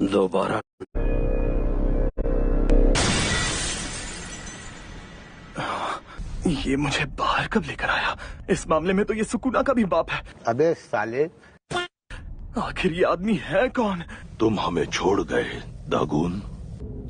दोबारा ये मुझे बाहर कब लेकर आया? इस मामले में तो ये सुकूना का भी बाप है। अबे साले, आखिर ये आदमी है कौन? तुम हमें छोड़ गए दागून,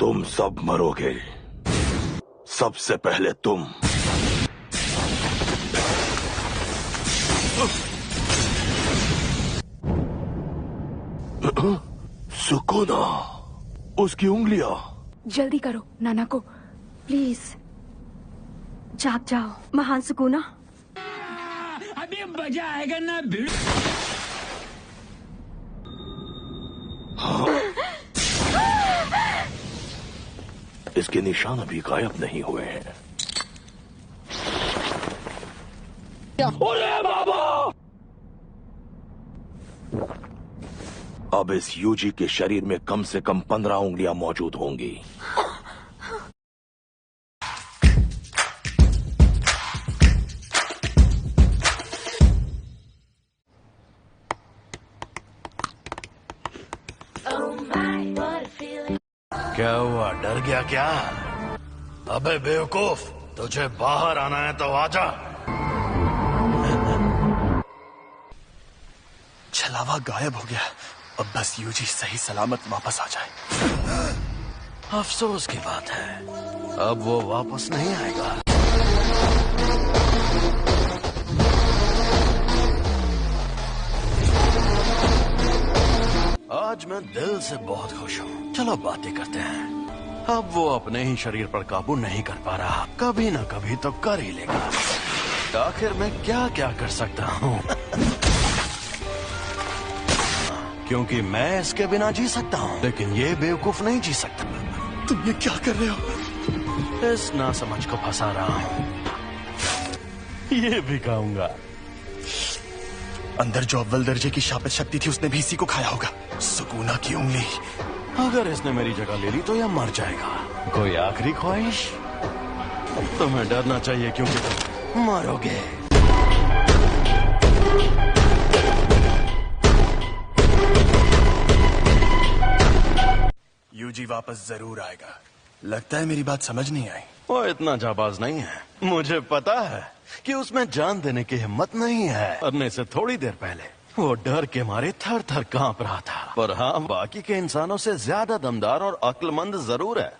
तुम सब मरोगे, सबसे पहले तुम। सुकूना, उसकी उंगलियां। जल्दी करो नाना को, प्लीज जाग जाओ। महान सुकूना, अभी मजा आएगा ना भिड़। इसके निशान अभी गायब नहीं हुए हैं। अरे बाबा! अब इस यूजी के शरीर में कम से कम 15 उंगलियां मौजूद होंगी। क्या हुआ, डर गया क्या? अबे बेवकूफ, तुझे बाहर आना है तो आजा। छलावा गायब हो गया। अब बस यूजी सही सलामत वापस आ जाए। अफसोस की बात है, अब वो वापस नहीं आएगा। आज मैं दिल से बहुत खुश हूँ। चलो बातें करते हैं। अब वो अपने ही शरीर पर काबू नहीं कर पा रहा, कभी ना कभी तो कर ही लेगा। आखिर मैं क्या क्या कर सकता हूँ? क्योंकि मैं इसके बिना जी सकता हूँ, लेकिन ये बेवकूफ नहीं जी सकता। तुम ये क्या कर रहे हो? इस नासमझ को फंसा रहा हूँ। ये भी खाऊंगा। अंदर जो अव्वल दर्जे की शापित शक्ति थी उसने भी इसी को खाया होगा। सुकूना की उंगली। अगर इसने मेरी जगह ले ली तो यह मर जाएगा। कोई आखिरी ख्वाहिश? तुम्हें डरना चाहिए क्योंकि तुम मरोगे। यूजी वापस जरूर आएगा। लगता है मेरी बात समझ नहीं आई। वो इतना जाबाज नहीं है। मुझे पता है कि उसमें जान देने की हिम्मत नहीं है। मरने से थोड़ी देर पहले वो डर के मारे थर थर कांप रहा था। पर हाँ, बाकी के इंसानों से ज्यादा दमदार और अक्लमंद जरूर है।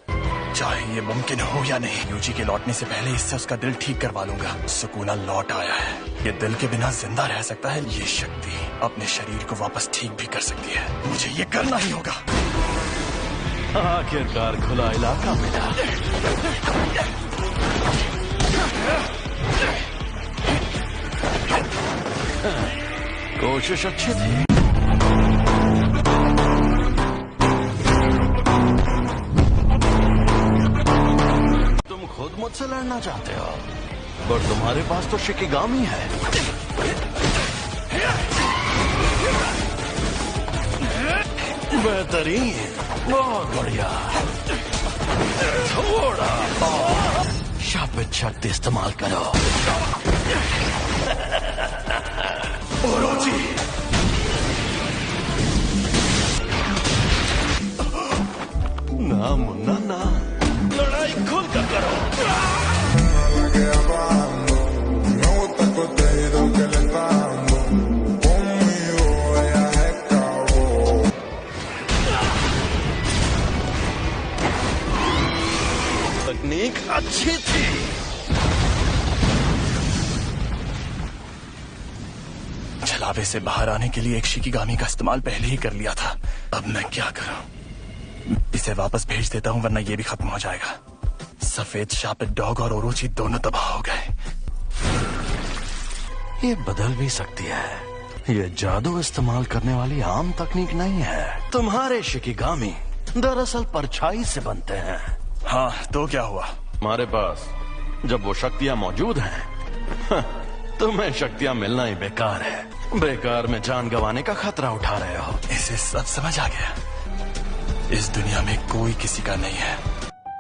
चाहे ये मुमकिन हो या नहीं, यूजी के लौटने से पहले इससे उसका दिल ठीक करवा लूंगा। सुकूना लौट आया है। ये दिल के बिना जिंदा रह सकता है। ये शक्ति अपने शरीर को वापस ठीक भी कर सकती है। मुझे ये करना ही होगा। आखिरकार खुला इलाका मिला। कोशिश अच्छी थी। तुम खुद मुझसे लड़ना चाहते हो, पर तुम्हारे पास तो शिकिगामी है। बेहतरीन, बहुत बढ़िया। थोड़ा शापित शक्ति इस्तेमाल करो। ओरोची, ना मुन्ना ना, लड़ाई खुल कर करो। तकनीक अच्छी थी। छलावे से बाहर आने के लिए एक शिकिगामी का इस्तेमाल पहले ही कर लिया था। अब मैं क्या करूं? इसे वापस भेज देता हूं, वरना ये भी खत्म हो जाएगा। सफेद शापित डॉग और ओरोची दोनों तबाह हो गए। ये बदल भी सकती है। ये जादू इस्तेमाल करने वाली आम तकनीक नहीं है। तुम्हारे शिकिगामी दरअसल परछाई से बनते हैं। हाँ, तो क्या हुआ? हमारे पास जब वो शक्तियां मौजूद हैं, तुम्हें शक्तियां मिलना ही बेकार है। बेकार में जान गंवाने का खतरा उठा रहे हो। इसे सब समझ आ गया। इस दुनिया में कोई किसी का नहीं है।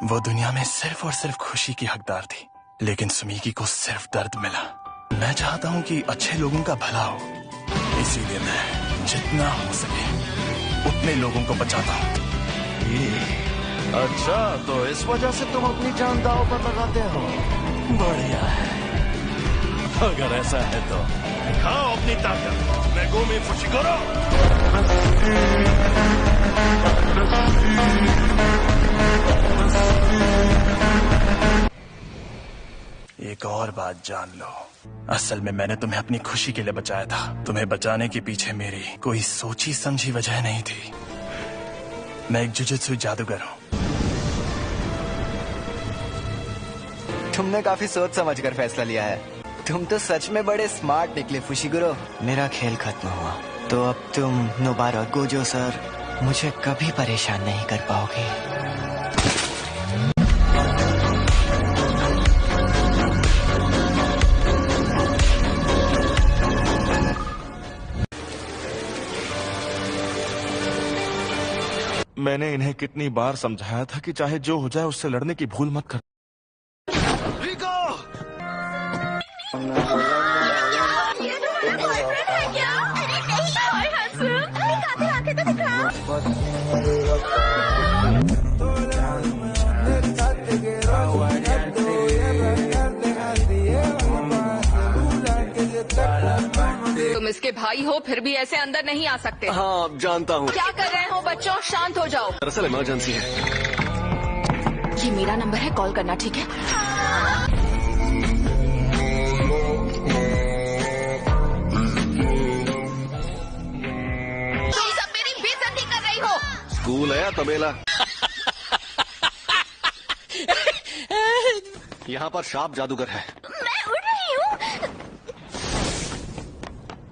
वो दुनिया में सिर्फ और सिर्फ खुशी की हकदार थी, लेकिन सुमीकी को सिर्फ दर्द मिला। मैं चाहता हूँ कि अच्छे लोगों का भला हो, इसीलिए मैं जितना हो सके उतने लोगों को बचाता हूँ। अच्छा, तो इस वजह से तुम अपनी जान दांव पर लगाते हो। बढ़िया है। अगर ऐसा है तो दिखाओ अपनी ताकत। Megumi Fushiguro. एक और बात जान लो, असल में मैंने तुम्हें अपनी खुशी के लिए बचाया था। तुम्हें बचाने के पीछे मेरी कोई सोची समझी वजह नहीं थी। मैं एक जुजुत्सु जादूगर हूँ। तुमने काफी सोच समझ कर फैसला लिया है। तुम तो सच में बड़े स्मार्ट निकले फुशिगुरो। मेरा खेल खत्म हुआ तो अब तुम नोबारा गोजो सर मुझे कभी परेशान नहीं कर पाओगे। मैंने इन्हें कितनी बार समझाया था कि चाहे जो हो जाए उससे लड़ने की भूल मत कर। तुम इसके भाई हो फिर भी ऐसे अंदर नहीं आ सकते। हाँ, जानता हूँ। क्या कर रहे हो बच्चों, शांत हो जाओ। दरअसल इमरजेंसी है। ये मेरा नंबर है, कॉल करना, ठीक है? तुम सब मेरी बेइज्जती कर रही हो। स्कूल है या तबेला? यहाँ पर शार्प जादूगर है। मैं उड़ रही हूँ।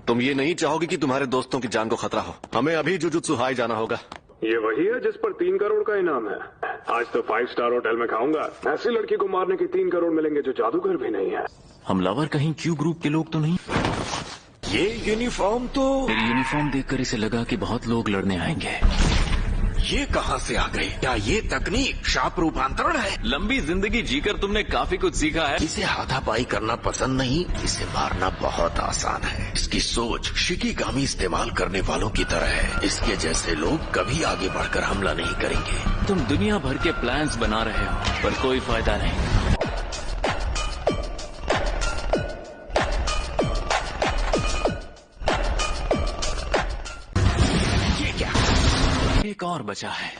तुम ये नहीं चाहोगे कि तुम्हारे दोस्तों की जान को खतरा हो। हमें अभी जुजुत्सु हाई जाना होगा। ये वही है जिस पर 3 करोड़ का इनाम है। आज तो 5 स्टार होटल में खाऊंगा। ऐसी लड़की को मारने के 3 करोड़ मिलेंगे जो जादूगर भी नहीं है। हमलावर कहीं क्यू ग्रुप के लोग तो नहीं? ये यूनिफॉर्म तो मेरी यूनिफॉर्म देखकर इसे लगा कि बहुत लोग लड़ने आएंगे। ये कहाँ से आ गई? क्या ये तकनीक शाप रूपांतरण है? लंबी जिंदगी जीकर तुमने काफी कुछ सीखा है। इसे हाथापाई करना पसंद नहीं, इसे मारना बहुत आसान है। इसकी सोच शिकिगामी इस्तेमाल करने वालों की तरह है। इसके जैसे लोग कभी आगे बढ़कर हमला नहीं करेंगे। तुम दुनिया भर के प्लान्स बना रहे हो पर कोई फायदा नहीं। एक और बचा है।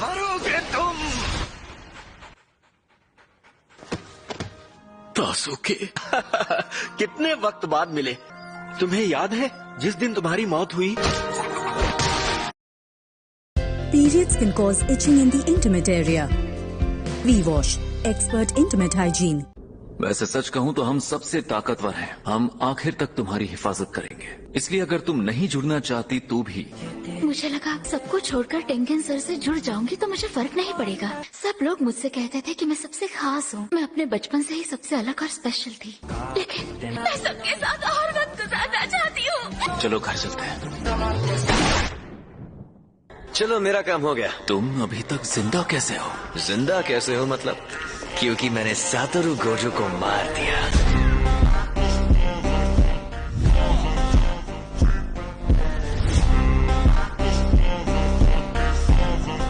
मरोगे तुम। तासुके। कितने वक्त बाद मिले। तुम्हें याद है जिस दिन तुम्हारी मौत हुई? Periods can cause itching in the intimate area. V-Wash, expert intimate hygiene. वैसे सच कहूं तो हम सबसे ताकतवर हैं। हम आखिर तक तुम्हारी हिफाजत करेंगे। इसलिए अगर तुम नहीं जुड़ना चाहती तो भी। मुझे लगा सबको छोड़कर टेंगेन सर से जुड़ जाऊंगी तो मुझे फर्क नहीं पड़ेगा। सब लोग मुझसे कहते थे कि मैं सबसे खास हूँ। मैं अपने बचपन से ही सबसे अलग और स्पेशल थी, लेकिन मैं सबके साथ और वक्त गुजारना चाहती हूँ। चलो घर चलते हैं। चलो, मेरा काम हो गया। तुम अभी तक जिंदा कैसे हो? जिंदा कैसे हो मतलब? क्योंकि मैंने सातोरु गोजो को मार दिया।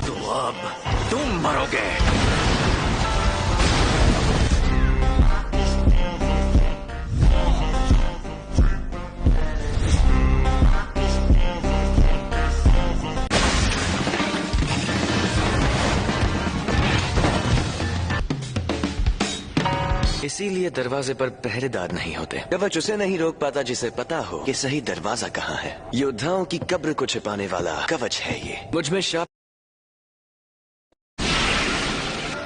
तो अब तुम मरोगे। इसीलिए दरवाजे पर पहरेदार नहीं होते। कवच उसे नहीं रोक पाता जिसे पता हो कि सही दरवाजा कहाँ है। योद्धाओं की कब्र को छिपाने वाला कवच है ये। मुझ में शाप।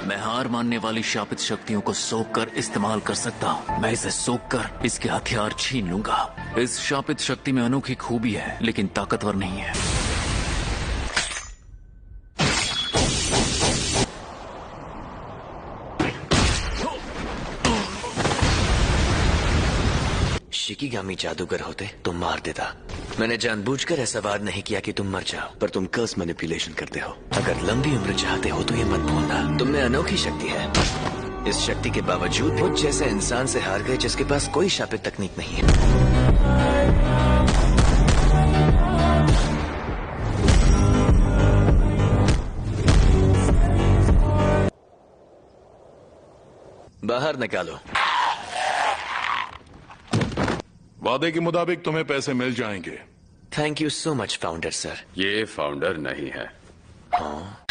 मैं हार मानने वाली शापित शक्तियों को सोख कर इस्तेमाल कर सकता हूँ। मैं इसे सोख कर इसके हथियार छीन लूंगा। इस शापित शक्ति में अनोखी खूबी है लेकिन ताकतवर नहीं है। शिकिगामी जादूगर होते तो मार देता। मैंने जानबूझकर ऐसा वाद नहीं किया कि तुम मर जाओ, पर तुम कर्स मैनिपुलेशन करते हो। अगर लंबी उम्र चाहते हो तो ये मत भूलना। तुम में अनोखी शक्ति है। इस शक्ति के बावजूद मुझ जैसे इंसान से हार गए जिसके पास कोई शापित तकनीक नहीं है। बाहर निकालो। वादे के मुताबिक तुम्हें पैसे मिल जाएंगे। Thank you so much founder sir. ये फाउंडर नहीं है। हाँ।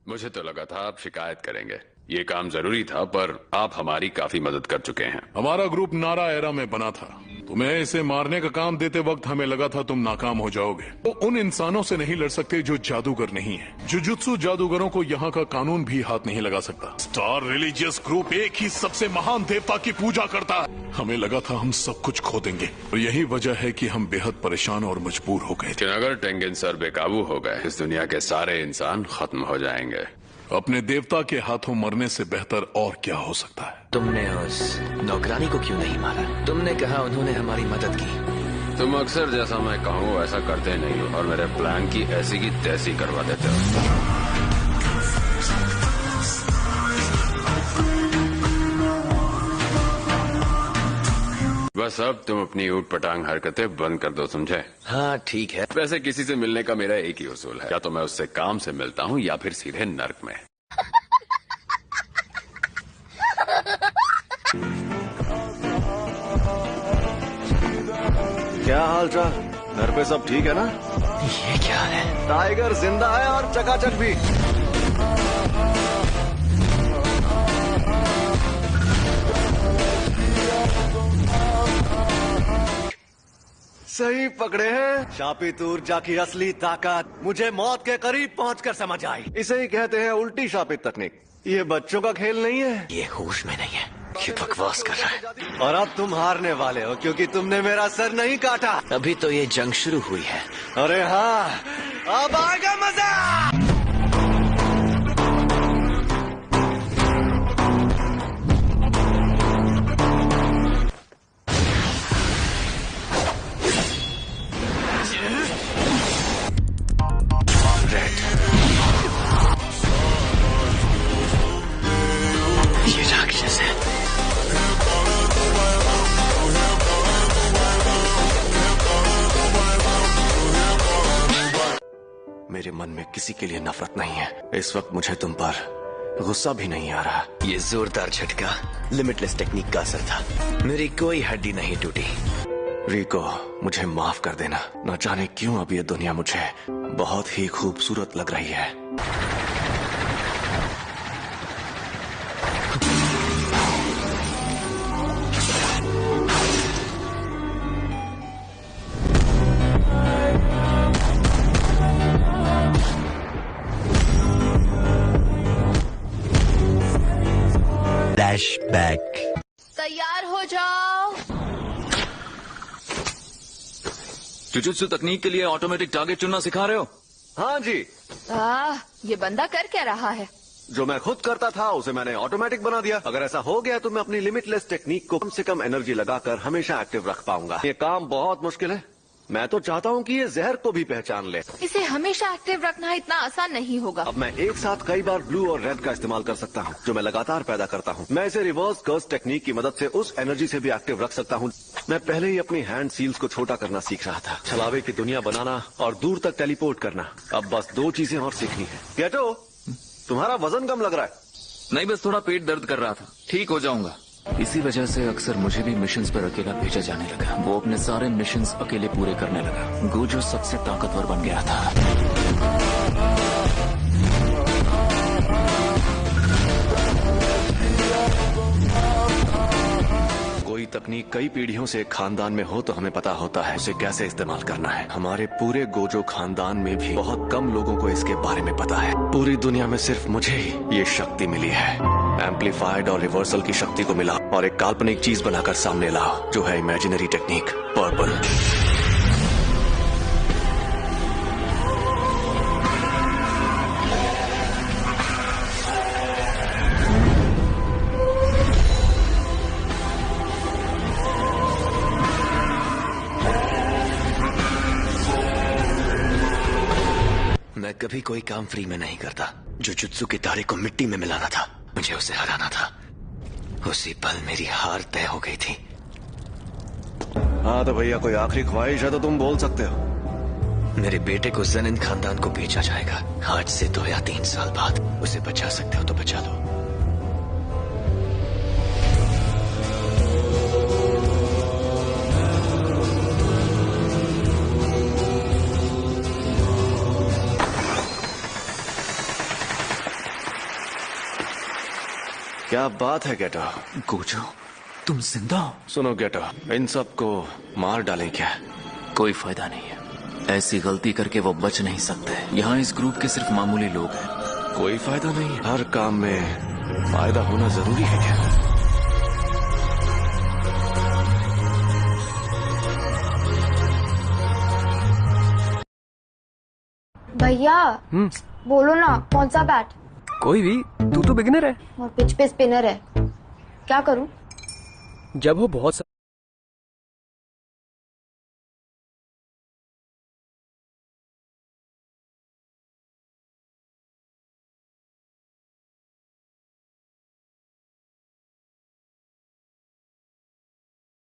मुझे तो लगा था आप शिकायत करेंगे। ये काम जरूरी था, पर आप हमारी काफी मदद कर चुके हैं। हमारा ग्रुप नारा एरा में बना था। तुम्हें इसे मारने का काम देते वक्त हमें लगा था तुम नाकाम हो जाओगे। वो उन इंसानों से नहीं लड़ सकते जो जादूगर नहीं है। जुजुत्सु जादूगरों को यहाँ का कानून भी हाथ नहीं लगा सकता। स्टार रिलीजियस ग्रुप एक ही सबसे महान देवता की पूजा करता है। हमें लगा था हम सब कुछ खो देंगे, और यही वजह है कि हम बेहद परेशान और मजबूर हो गए। लेकिन अगर टेंगेन सर बेकाबू हो गए, इस दुनिया के सारे इंसान खत्म हो जाएंगे। अपने देवता के हाथों मरने से बेहतर और क्या हो सकता है। तुमने उस नौकरानी को क्यों नहीं मारा? तुमने कहा उन्होंने हमारी मदद की। तुम अक्सर जैसा मैं कहूँ वैसा करते नहीं हो, और मेरे प्लान की ऐसी की तैसी करवा देते हो। बस अब तुम अपनी ऊट पटांग हरकतें बंद कर दो, समझे? हाँ ठीक है। वैसे किसी से मिलने का मेरा एक ही उसूल है, या तो मैं उससे काम से मिलता हूँ या फिर सीधे नर्क में। क्या हाल चाल? घर पे सब ठीक है ना? ये क्या है? टाइगर जिंदा है और चकाचक भी। सही पकड़े हैं। शापित ऊर्जा की असली ताकत मुझे मौत के करीब पहुंचकर समझ आई। इसे ही कहते हैं उल्टी शापित तकनीक। ये बच्चों का खेल नहीं है। ये होश में नहीं है, ये बकवास कर रहा है। और अब तुम हारने वाले हो, क्योंकि तुमने मेरा सर नहीं काटा। अभी तो ये जंग शुरू हुई है। अरे हाँ, अब आएगा मजा। ये राक्षस है। मेरे मन में किसी के लिए नफरत नहीं है। इस वक्त मुझे तुम पर गुस्सा भी नहीं आ रहा। ये जोरदार झटका लिमिटलेस टेक्निक का असर था। मेरी कोई हड्डी नहीं टूटी। रिको, मुझे माफ कर देना। न जाने क्यों अब ये दुनिया मुझे बहुत ही खूबसूरत लग रही है। फ्लैशबैक। तैयार हो जाओ। जुजुत्सु तकनीक के लिए ऑटोमेटिक टारगेट चुनना सिखा रहे हो? हाँ जी। ये बंदा कर क्या रहा है? जो मैं खुद करता था उसे मैंने ऑटोमेटिक बना दिया। अगर ऐसा हो गया तो मैं अपनी लिमिटलेस टेक्निक को कम से कम एनर्जी लगाकर हमेशा एक्टिव रख पाऊंगा। ये काम बहुत मुश्किल है। मैं तो चाहता हूँ कि ये जहर को भी पहचान ले। इसे हमेशा एक्टिव रखना इतना आसान नहीं होगा। अब मैं एक साथ कई बार ब्लू और रेड का इस्तेमाल कर सकता हूँ, जो मैं लगातार पैदा करता हूँ। मैं इसे रिवर्स कर्स टेक्निक की मदद से उस एनर्जी से भी एक्टिव रख सकता हूँ। मैं पहले ही अपनी हैंड सील्स को छोटा करना सीख रहा था, छलावे की दुनिया बनाना और दूर तक टेलीपोर्ट करना। अब बस 2 चीजें और सीखनी है। गेटो, तुम्हारा वजन कम लग रहा है। नहीं, बस थोड़ा पेट दर्द कर रहा था। ठीक हो जाऊंगा। इसी वजह से अक्सर मुझे भी मिशंस पर अकेला भेजा जाने लगा। वो अपने सारे मिशंस अकेले पूरे करने लगा। गोजो सबसे ताकतवर बन गया था। कोई तकनीक कई पीढ़ियों से खानदान में हो तो हमें पता होता है उसे कैसे इस्तेमाल करना है। हमारे पूरे गोजो खानदान में भी बहुत कम लोगों को इसके बारे में पता है। पूरी दुनिया में सिर्फ मुझे ही ये शक्ति मिली है। एम्पलीफाइड और रिवर्सल की शक्ति को मिला और एक काल्पनिक चीज बनाकर सामने लाओ, जो है इमेजिनरी टेक्निक पर्पल। मैं कभी कोई काम फ्री में नहीं करता। जुजुत्सु के तारे को मिट्टी में मिलाना था, मुझे उसे हराना था। उसी पल मेरी हार तय हो गई थी। हाँ तो भैया, कोई आखिरी ख्वाहिश है तो तुम बोल सकते हो। मेरे बेटे को जनिन खानदान को बेचा जाएगा। आज से 2 या 3 साल बाद उसे बचा सकते हो तो बचा लो। क्या बात है गेटो? गोजो, तुम जिंदा हो? सुनो गेटो, इन सबको मार डालें क्या? कोई फायदा नहीं है। ऐसी गलती करके वो बच नहीं सकते। यहाँ इस ग्रुप के सिर्फ मामूली लोग हैं। कोई फायदा नहीं है। हर काम में फायदा होना जरूरी है क्या? भैया बोलो ना, कौन सा बैट? कोई भी, तू तो बिगिनर है और पिच पे स्पिनर है, क्या करूं? जब वो बहुत